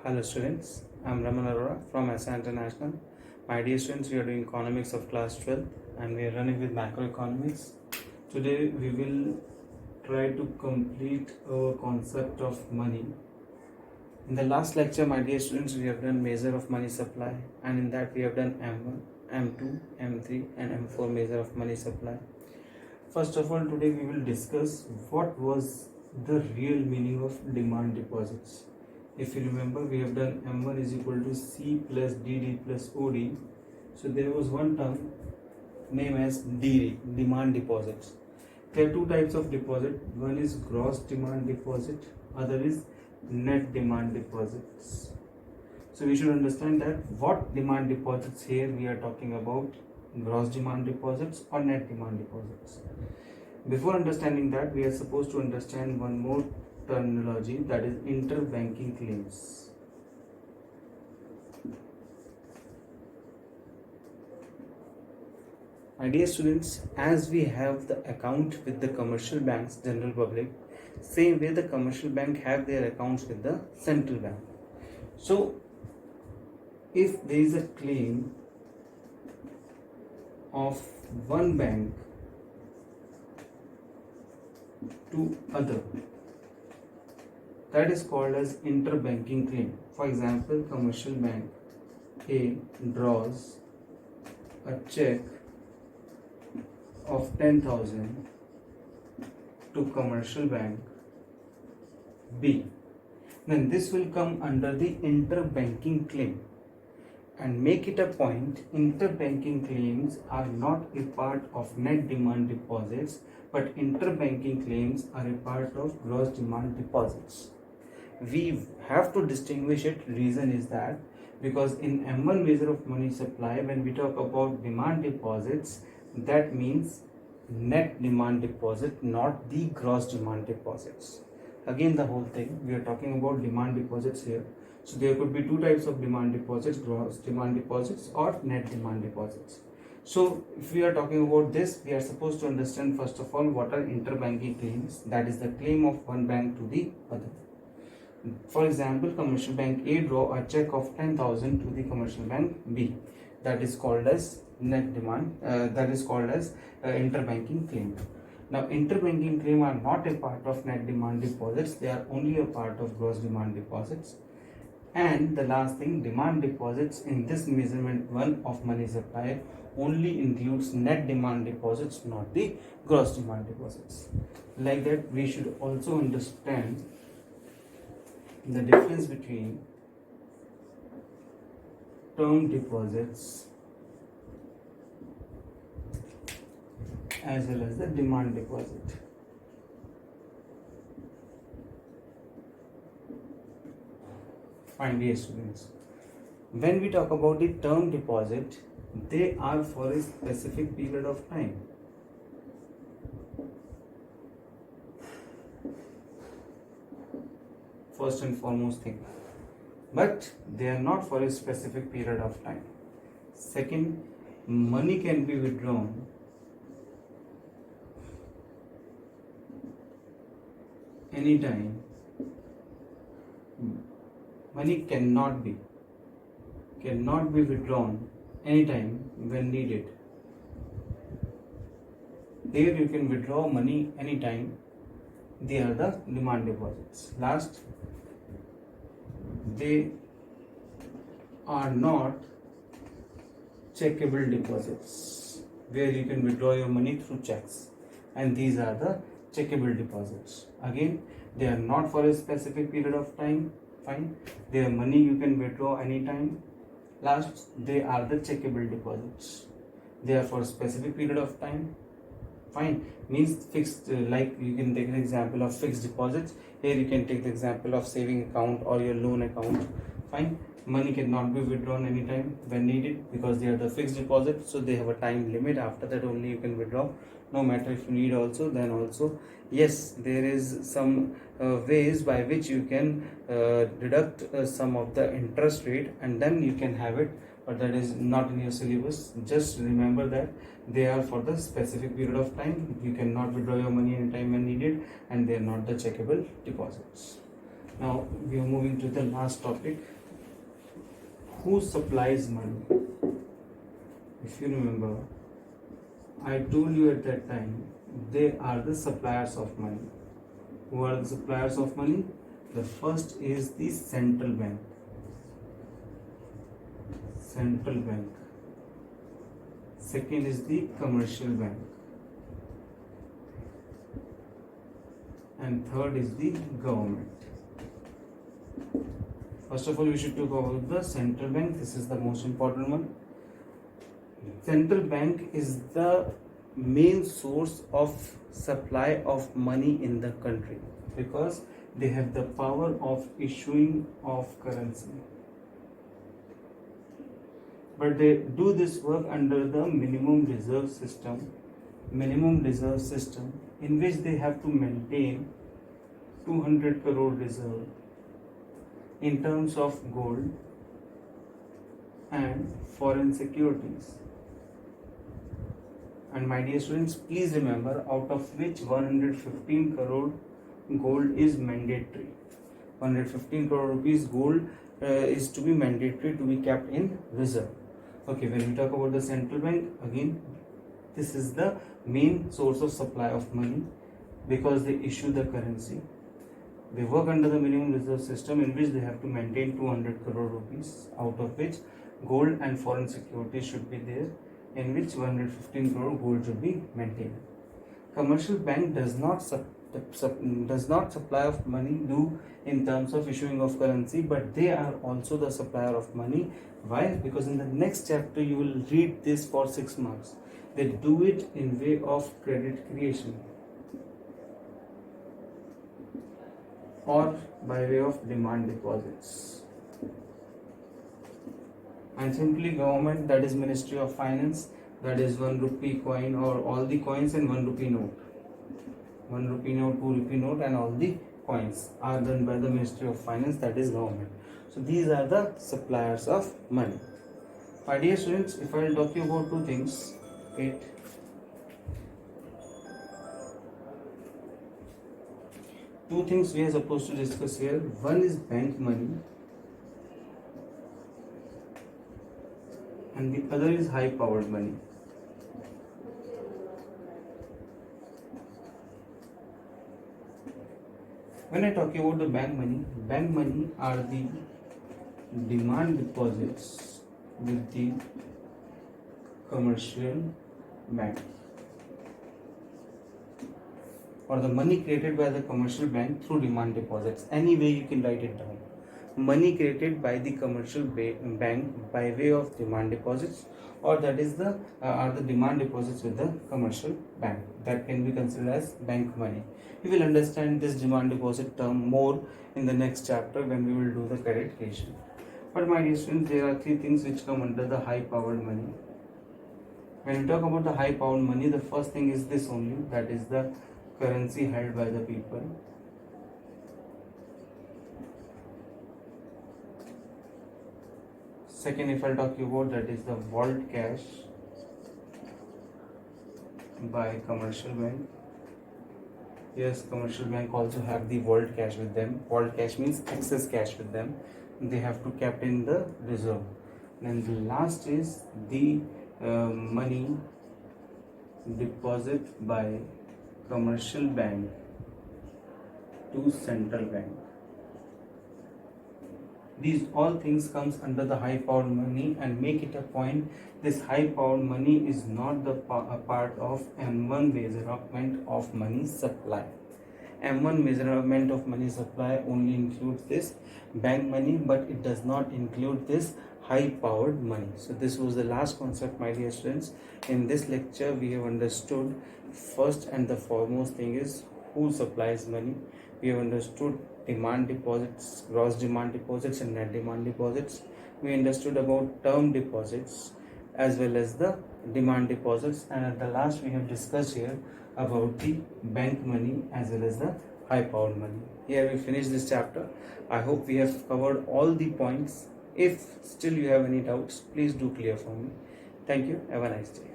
Hello students, I'm Raman Arora from SA International. My dear students, we are doing economics of class 12 and we are running with macroeconomics. Today we will try to complete our concept of money. In the last lecture, my dear students, we have done measure of money supply, and in that we have done M1, M2, M3 and M4 measure of money supply. First of all, today we will discuss what was the real meaning of demand deposits. If you remember, we have done M1 is equal to C plus DD plus OD. So there was one term named as DD, demand deposits. There are two types of deposit. One is gross demand deposit, other is net demand deposits. So we should understand that what demand deposits here we are talking about, gross demand deposits or net demand deposits. Before understanding that, we are supposed to understand one more terminology, that is interbanking claims. My dear students, as we have the account with the commercial banks, general public, same way the commercial bank have their accounts with the central bank. So if there is a claim of one bank to other, that is called as interbanking claim. For example, commercial bank A draws a check of 10,000 to commercial bank B, then this will come under the interbanking claim. And make it a point, interbanking claims are not a part of net demand deposits, but interbanking claims are a part of gross demand deposits. We have to distinguish it. Reason is that because in M1 measure of money supply, when we talk about demand deposits, that means net demand deposit, not the gross demand deposits. Again, the whole thing, we are talking about demand deposits here. So there could be two types of demand deposits, gross demand deposits or net demand deposits. So if we are talking about this, we are supposed to understand first of all what are interbanking claims, that is the claim of one bank to the other. For example, commercial bank A draw a check of 10,000 to the commercial bank B, that is called as net demand, that is called as interbanking claim. Now interbanking claim are not a part of net demand deposits, they are only a part of gross demand deposits. And the last thing, demand deposits in this measurement 1 of money supply only includes net demand deposits, not the gross demand deposits. Like that, we should also understand the difference between term deposits as well as the demand deposit. Fine, dear students, when we talk about the term deposit, they are for a specific period of time. First and foremost thing, but they are not for a specific period of time. Second, money can be withdrawn anytime. Money cannot be withdrawn anytime when needed. Here you can withdraw money anytime. They are the demand deposits. Last, they are not checkable deposits, where you can withdraw your money through checks, and these are the checkable deposits. Again, they are not for a specific period of time. Fine, they are money you can withdraw anytime. Last, they are the checkable deposits. They are for a specific period of time. Fine, means fixed, like you can take an example of fixed deposits. Here you can take the example of saving account or your loan account. Fine, money cannot be withdrawn anytime when needed because they are the fixed deposit, so they have a time limit. After that only you can withdraw, no matter if you need also, then also. Yes, there is some ways by which you can deduct some of the interest rate and then you can have it, but that is not in your syllabus. Just remember that they are for the specific period of time. You cannot withdraw your money anytime when needed, and they are not the checkable deposits. Now we are moving to the last topic. Who supplies money? If you remember, I told you at that time, they are the suppliers of money. Who are the suppliers of money? The first is the central bank. Central bank. Second is the commercial bank. And third is the government. First of all, we should talk about the central bank. This is the most important one. Central bank is the main source of supply of money in the country because they have the power of issuing of currency. But they do this work under the minimum reserve system in which they have to maintain 200 crore reserve in terms of gold and foreign securities. And my dear students, please remember, out of which 115 crore gold is mandatory. 115 crore rupees gold is to be mandatory to be kept in reserve. Okay, when we talk about the central bank, again, this is the main source of supply of money because they issue the currency. They work under the minimum reserve system in which they have to maintain 200 crore rupees, out of which gold and foreign securities should be there, in which 115 crore gold should be maintained. Commercial bank does not supply of money do in terms of issuing of currency, but they are also the supplier of money. Why? Because in the next chapter you will read this for 6 marks. They do it in way of credit creation or by way of demand deposits. And simply government, that is Ministry of Finance, that is 1 rupee coin or all the coins and 1 rupee note. 1 rupee note, 2 rupee note and all the coins are done by the Ministry of Finance, that is government. So these are the suppliers of money. My dear students, if I will talk you about two things, wait. Two things we are supposed to discuss here. One is bank money and the other is high powered money. When I talk about the bank money are the demand deposits with the commercial bank, or the money created by the commercial bank through demand deposits. Any way you can write it down. Money created by the commercial bank by way of demand deposits, or that is the are the demand deposits with the commercial bank. That can be considered as bank money. You will understand this demand deposit term more in the next chapter when we will do the credit creation. But my dear students, there are three things which come under the high powered money. When we talk about the high powered money, the first thing is this only, that is the currency held by the people. Second, if I'll talk you about, that is the vault cash by commercial bank. Yes, commercial bank also have the vault cash with them. Vault cash means excess cash with them. They have to kept in the reserve. Then the last is the money deposit by commercial bank to central bank. These all things comes under the high powered money, and make it a point, this high powered money is not the part of M1 measurement of money supply. M1 measurement of money supply only includes this bank money, but it does not include this high powered money. So this was the last concept, my dear students. In this lecture we have understood first and the foremost thing is who supplies money. We have understood demand deposits, gross demand deposits and net demand deposits. We understood about term deposits as well as the demand deposits, and at the last we have discussed here about the bank money as well as the high powered money. Here we finish this chapter. I hope we have covered all the points. If still you have any doubts, please do clear for me. Thank you. Have a nice day.